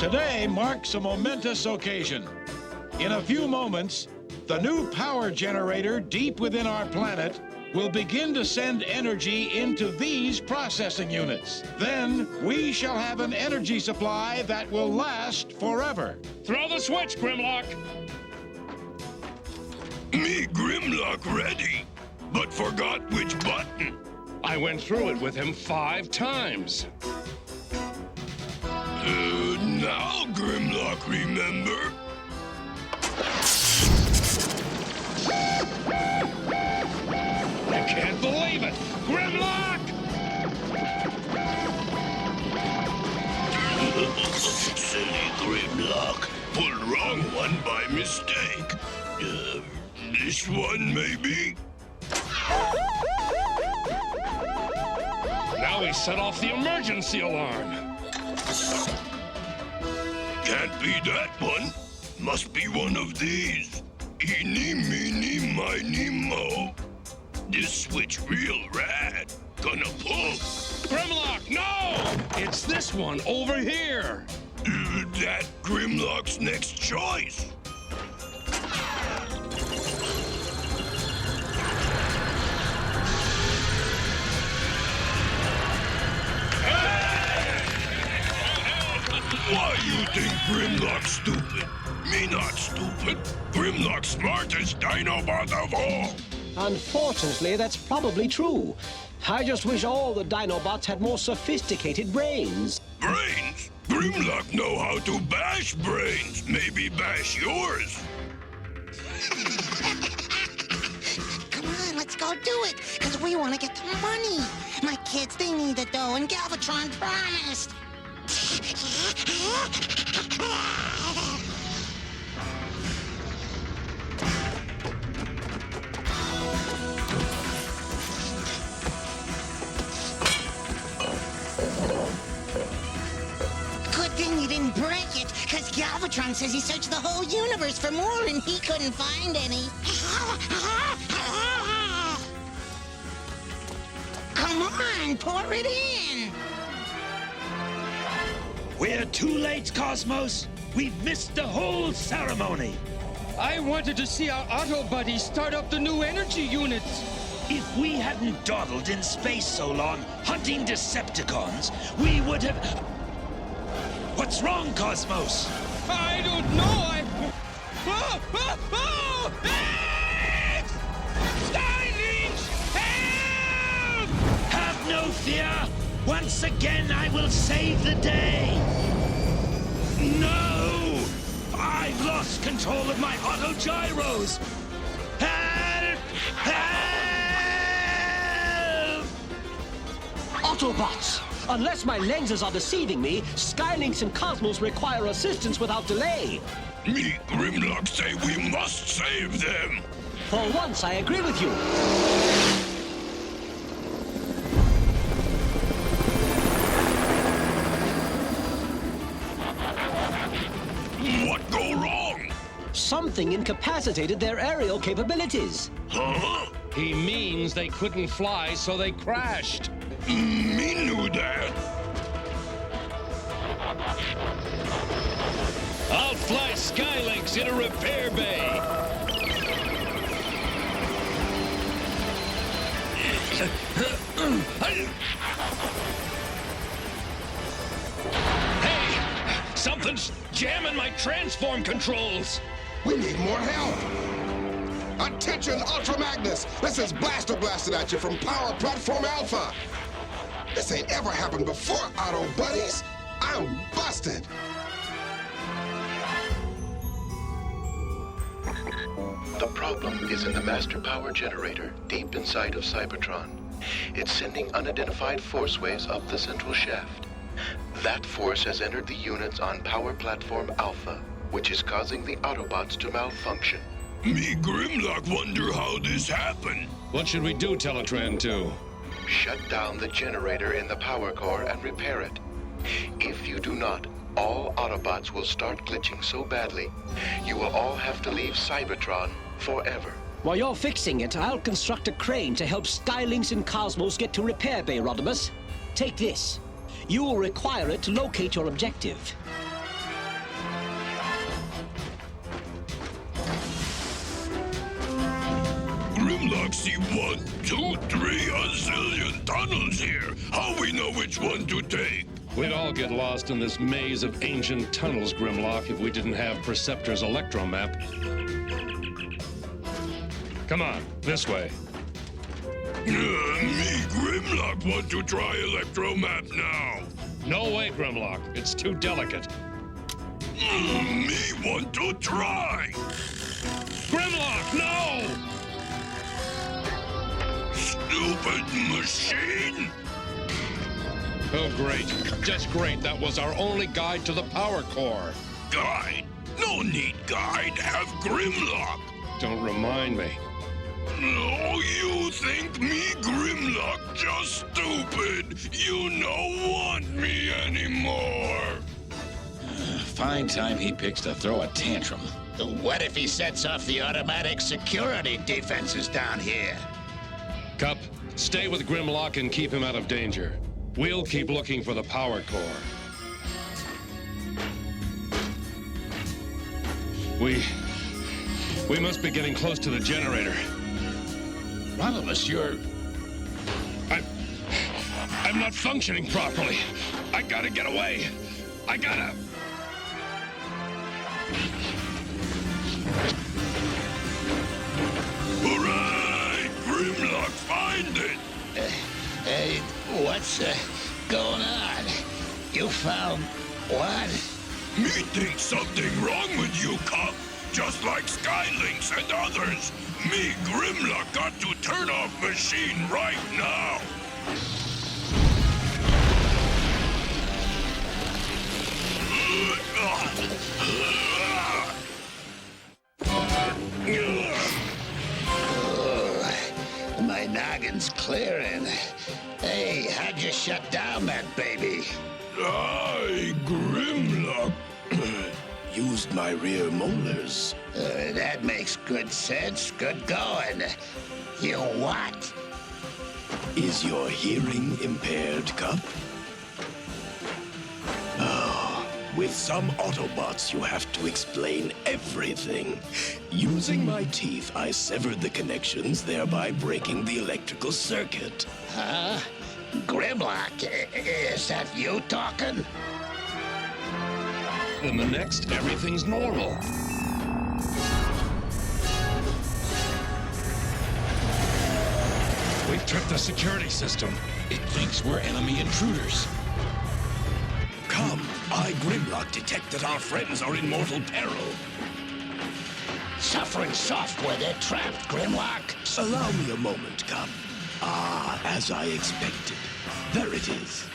Today marks a momentous occasion. In a few moments, the new power generator deep within our planet will begin to send energy into these processing units. Then we shall have an energy supply that will last forever. Throw the switch, Grimlock! Me Grimlock ready, but forgot which button. I went through it with him 5 times. Now Grimlock remember? I can't believe it! Grimlock! Silly Grimlock. Pulled wrong one by mistake. This one, maybe? Now he set off the emergency alarm. Can't be that one. Must be one of these. Eeny, meeny, miny, mo. This switch real rad. Gonna pull. Grimlock, no! It's this one over here. That Grimlock's next choice. Why you think Grimlock's stupid? Me not stupid. Grimlock's smartest Dinobot of all. Unfortunately, that's probably true. I just wish all the Dinobots had more sophisticated brains. Brains? Grimlock know how to bash brains. Maybe bash yours. Come on, let's go do it, because we want to get the money. My kids, they need the dough, and Galvatron promised. Good thing you didn't break it, because Galvatron says he searched the whole universe for more and he couldn't find any. Come on, pour it in. We're too late, Cosmos. We've missed the whole ceremony. I wanted to see our Autobots start up the new energy units. If we hadn't dawdled in space so long hunting Decepticons, we would have... What's wrong, Cosmos? I don't know, Oh! Oh! Oh! Help! Stylings! Help! Have no fear. Once again, I will save the day. No! I've lost control of my autogyros. Help! Help! Autobots! Unless my lenses are deceiving me, Skylinks and Cosmos require assistance without delay. Me Grimlock say we must save them. For once, I agree with you. What go wrong? Something incapacitated their aerial capabilities. Huh? He means they couldn't fly, so they crashed. Me knew that. I'll fly Skylinks in a repair bay. Hey! Something's jamming my transform controls. We need more help. Attention, Ultra Magnus! This is Blaster blasted at you from Power Platform Alpha. This ain't ever happened before, Auto Buddies. I'm busted. The problem is in the master power generator deep inside of Cybertron. It's sending unidentified force waves up the central shaft. That force has entered the units on Power Platform Alpha, which is causing the Autobots to malfunction. Me Grimlock wonder how this happened. What should we do, Teletran 2? Shut down the generator in the power core and repair it. If you do not, all Autobots will start glitching so badly, you will all have to leave Cybertron forever. While you're fixing it, I'll construct a crane to help Skylinks and Cosmos get to Repair Bay, Rodimus. Take this. You will require it to locate your objective. Grimlocks see 1, 2, 3, a zillion tunnels here. How we know which one to take? We'd all get lost in this maze of ancient tunnels, Grimlock, if we didn't have Perceptor's electromap. Come on, this way. Me, Grimlock, want to try electromap now. No way, Grimlock. It's too delicate. Me want to try. Grimlock, no! Stupid machine! Oh, great. Just great. That was our only guide to the power core. Guide? No need guide. Have Grimlock. Don't remind me. Oh, you think me, Grimlock, just stupid? You no want me anymore. Fine time he picks to throw a tantrum. What if he sets off the automatic security defenses down here? Cup, stay with Grimlock and keep him out of danger. We'll keep looking for the power core. We must be getting close to the generator. Rodimus, I'm not functioning properly. I gotta get away. I gotta... Hooray! Grimlock, find it! Hey, what's going on? You found what? Me think something wrong with you, Cop. Just like Skylynx and others. Me, Grimlock, got to turn off machine right now. My noggin's clearing. Hey, how'd you shut down that baby? I, Grimlock, used my rear molars. That makes good sense. Good going. You what? Is your hearing impaired, Cup? Oh, with some Autobots, you have to explain everything. Using my teeth, I severed the connections, thereby breaking the electrical circuit. Huh? Grimlock, is that you talking? In the next, everything's normal. We've tripped the security system. it thinks we're enemy intruders. Come, I, Grimlock, detect that our friends are in mortal peril. Suffering software, they're trapped, Grimlock. Allow me a moment, Cup. Ah, as I expected. There it is.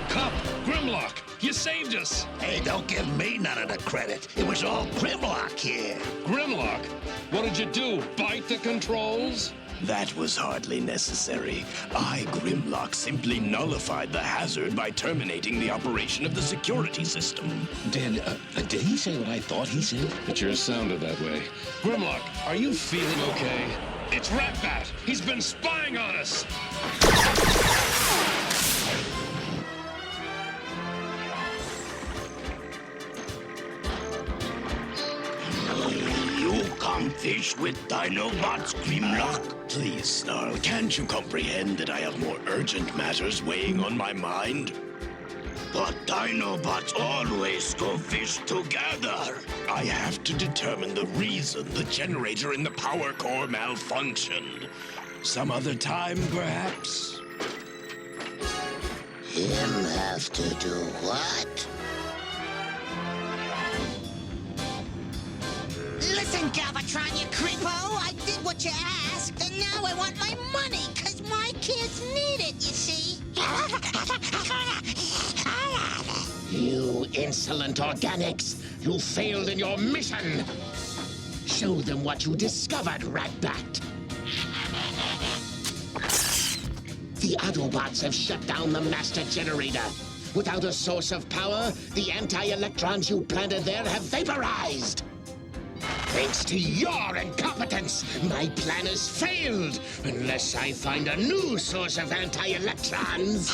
Cup, Grimlock, you saved us. Hey, don't give me none of the credit. It was all Grimlock here. Grimlock, what did you do? Bite the controls? That was hardly necessary. I, Grimlock, simply nullified the hazard by terminating the operation of the security system. Did he say what I thought he said? It sure sounded that way. Grimlock, are you feeling okay? It's Ratbat. He's been spying on us. You come fish with Dinobots, Grimlock? Please, Snarl, can't you comprehend that I have more urgent matters weighing on my mind? But Dinobots always go fish together. I have to determine the reason the generator in the power core malfunctioned. Some other time, perhaps? Him have to do what? Listen, Galvatron, you creepo! I did what you asked, and now I want my money, 'cause my kids need it, you see? You insolent organics! You failed in your mission! Show them what you discovered, Ratbat! The Autobots have shut down the master generator. Without a source of power, the anti-electrons you planted there have vaporized. Thanks to your incompetence, my plan has failed, unless I find a new source of anti-electrons.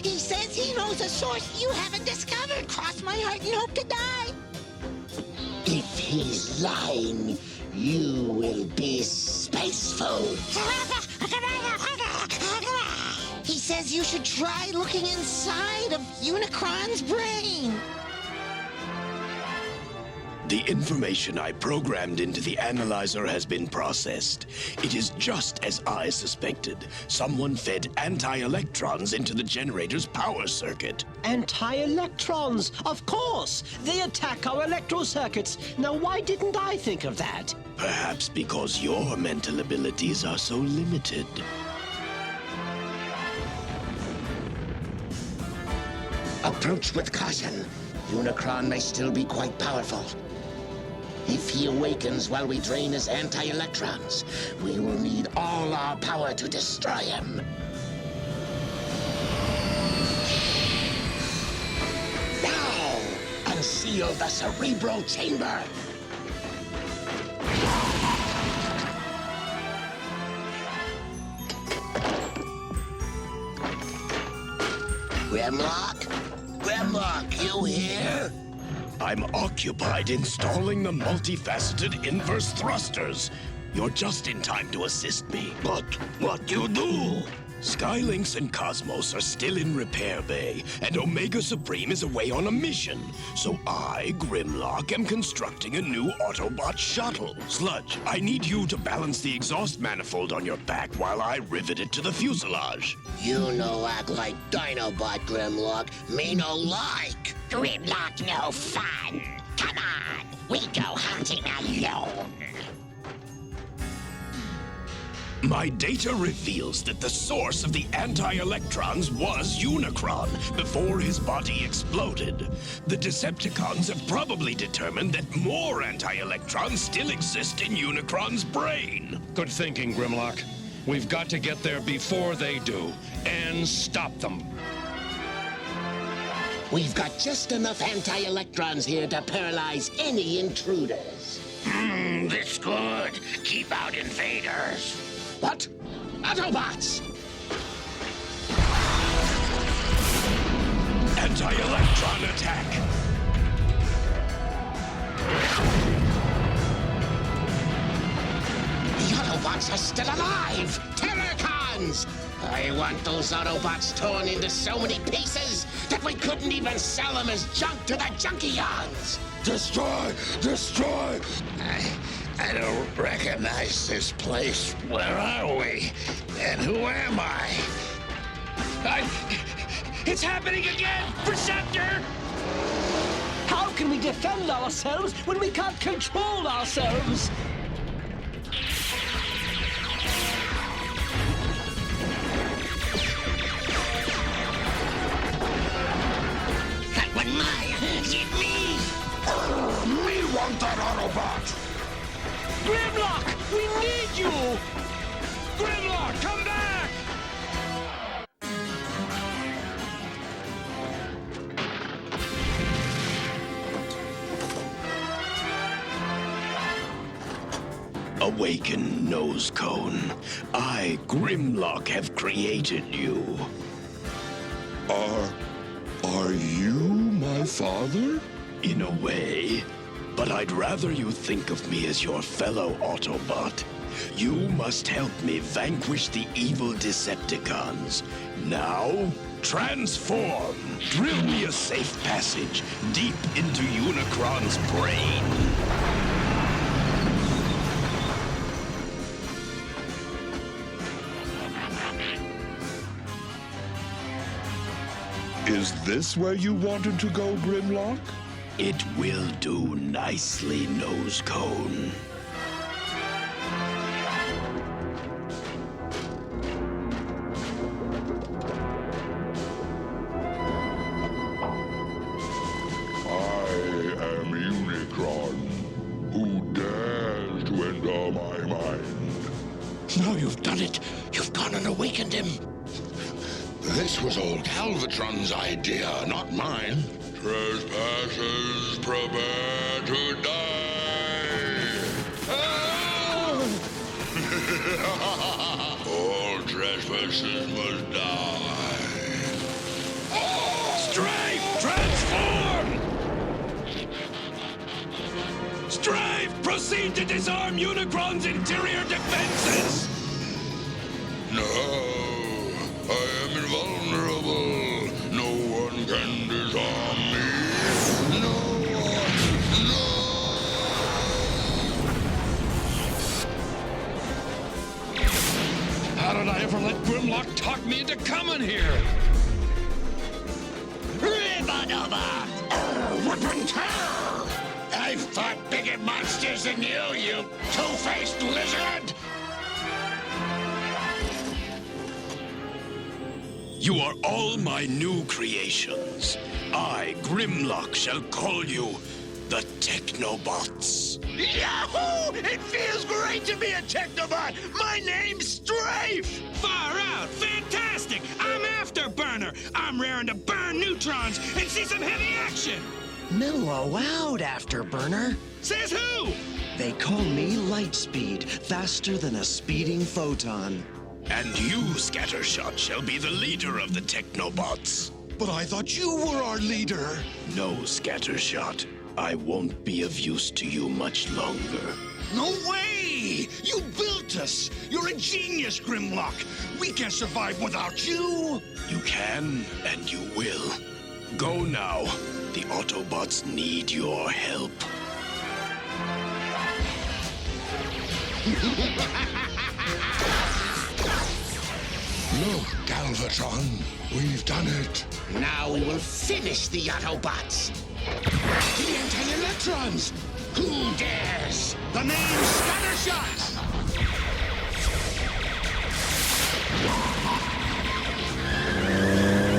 He says he knows a source you haven't discovered. Cross my heart and hope to die. He's lying. You will be space food. He says you should try looking inside of Unicron's brain. The information I programmed into the analyzer has been processed. It is just as I suspected. Someone fed anti-electrons into the generator's power circuit. Anti-electrons, of course. They attack our electro circuits. Now, why didn't I think of that? Perhaps because your mental abilities are so limited. Approach with caution. Unicron may still be quite powerful. If he awakens while we drain his anti-electrons, we will need all our power to destroy him. Now, unseal the cerebral chamber. Grimlock? Grimlock, you here? I'm occupied installing the multifaceted inverse thrusters. You're just in time to assist me. But what you do? Skylynx and Cosmos are still in repair bay, and Omega Supreme is away on a mission. So I, Grimlock, am constructing a new Autobot shuttle. Sludge, I need you to balance the exhaust manifold on your back while I rivet it to the fuselage. You no act like Dinobot, Grimlock. Me no like. Grimlock no fun. Come on, we go hunting alone. My data reveals that the source of the anti-electrons was Unicron before his body exploded. The Decepticons have probably determined that more anti-electrons still exist in Unicron's brain. Good thinking, Grimlock. We've got to get there before they do, and stop them. We've got just enough anti-electrons here to paralyze any intruders. This good. Keep out invaders. What? Autobots! Anti-electron attack! The Autobots are still alive! Terracons! I want those Autobots torn into so many pieces that we couldn't even sell them as junk to the Junkions! Destroy! Destroy! I don't recognize this place. Where are we? And who am I? It's happening again! Preceptor! How can we defend ourselves when we can't control ourselves? That one mine! Get me! Me want that Autobot! Grimlock, we need you! Grimlock, come back! Awaken, Nose Cone. I, Grimlock, have created you. Are you my father? In a way. But I'd rather you think of me as your fellow Autobot. You must help me vanquish the evil Decepticons. Now, transform! Drill me a safe passage deep into Unicron's brain. Is this where you wanted to go, Grimlock? It will do nicely, Nose Cone. I am Unicron. Who dares to enter my mind? Now you've done it. You've gone and awakened him. This was old Galvatron's idea, not mine. Trespassers, prepare to die! All trespassers must die. Strafe! Transform! Strafe! Brave! Proceed to disarm Unicron's interior defenses! No, I am invulnerable. No one can disarm me. No one, no! How did I ever let Grimlock talk me into coming here? Wouldn't tell! I've fought bigger monsters than you two-faced lizard! You are all my new creations. I, Grimlock, shall call you the Technobots. Yahoo! It feels great to be a Technobot! My name's Strafe! Far out! Fantastic! I'm Afterburner! I'm raring to burn neutrons and see some heavy action! Mellow out, Afterburner. Says who? They call me Lightspeed, faster than a speeding photon. And you, Scattershot, shall be the leader of the Technobots. But I thought you were our leader. No, Scattershot. I won't be of use to you much longer. No way! You built us! You're a genius, Grimlock! We can't survive without you! You can, and you will. Go now. The Autobots need your help. Look, Galvatron, we've done it. Now we will finish the Autobots! The anti-electrons! Who dares? The name's Scattershot!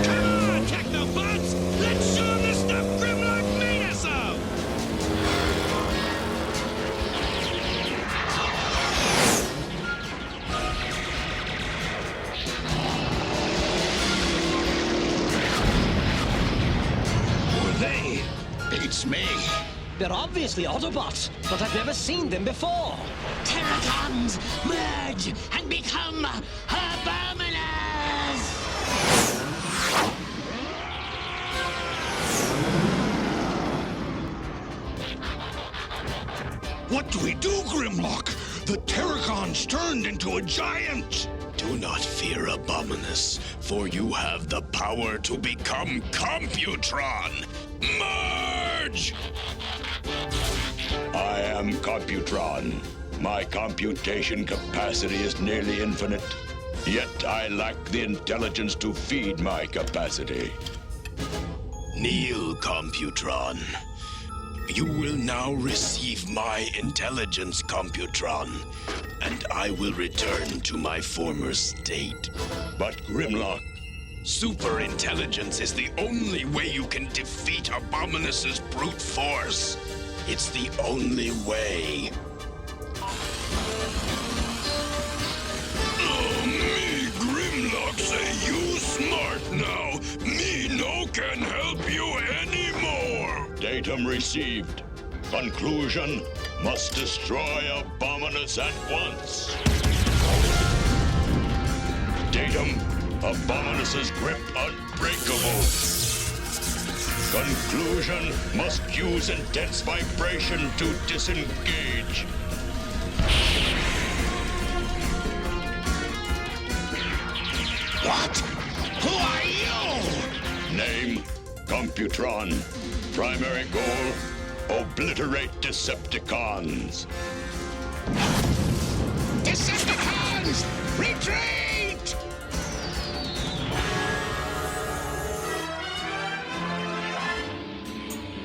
Come on, Technobots! Let's show them the stuff Grimlock made us of! Who are they? It's me. They're obviously Autobots, but I've never seen them before. Terracons, merge and become Abominers! What do we do, Grimlock? The Terracons turned into a giant! Do not fear, Abominus, for you have the power to become Computron. Merge! I am Computron. My computation capacity is nearly infinite. Yet I lack the intelligence to feed my capacity. Kneel, Computron. You will now receive my intelligence, Computron, and I will return to my former state. But Grimlock, Superintelligence is the only way you can defeat Abominus's brute force. It's the only way. oh, me Grimlock say you smart now. Me no can help you anymore. Datum received. Conclusion, must destroy Abominus at once. Datum, Abominus's grip unbreakable. Conclusion, must use intense vibration to disengage. What? Who are you? Name, Computron. Primary goal, obliterate Decepticons. Decepticons! Retreat!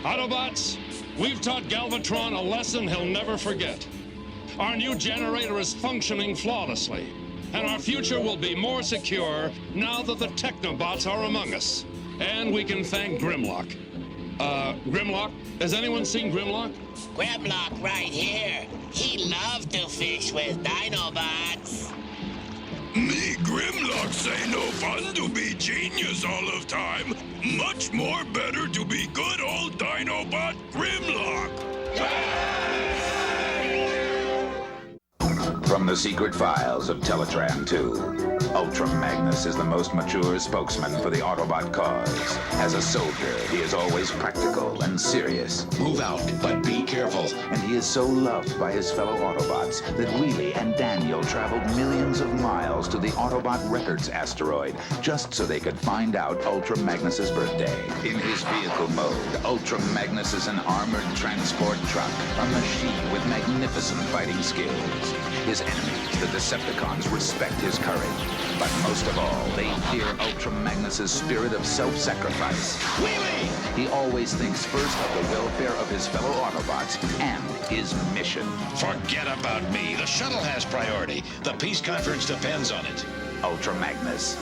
Autobots, we've taught Galvatron a lesson he'll never forget. Our new generator is functioning flawlessly, and our future will be more secure now that the Technobots are among us. And we can thank Grimlock. Grimlock? Has anyone seen Grimlock? Grimlock right here. He loved to fish with Dinobots. Me Grimlock say no fun to be genius all of time. Much more better to be good old Dinobot Grimlock. From the secret files of Teletran 2, Ultra Magnus is the most mature spokesman for the Autobot cause. As a soldier, he is always practical and serious. Move out, but be careful. And he is so loved by his fellow Autobots that Wheelie and Daniel traveled millions of miles to the Autobot Records asteroid just so they could find out Ultra Magnus's birthday. In his vehicle mode, Ultra Magnus is an armored transport truck, a machine with magnificent fighting skills. His enemies, the Decepticons, respect his courage. But most of all, they fear Ultra Magnus's spirit of self-sacrifice. Wheelie! He always thinks first of the welfare of his fellow Autobots and his mission. Forget about me. The shuttle has priority. The peace conference depends on it. Ultra Magnus,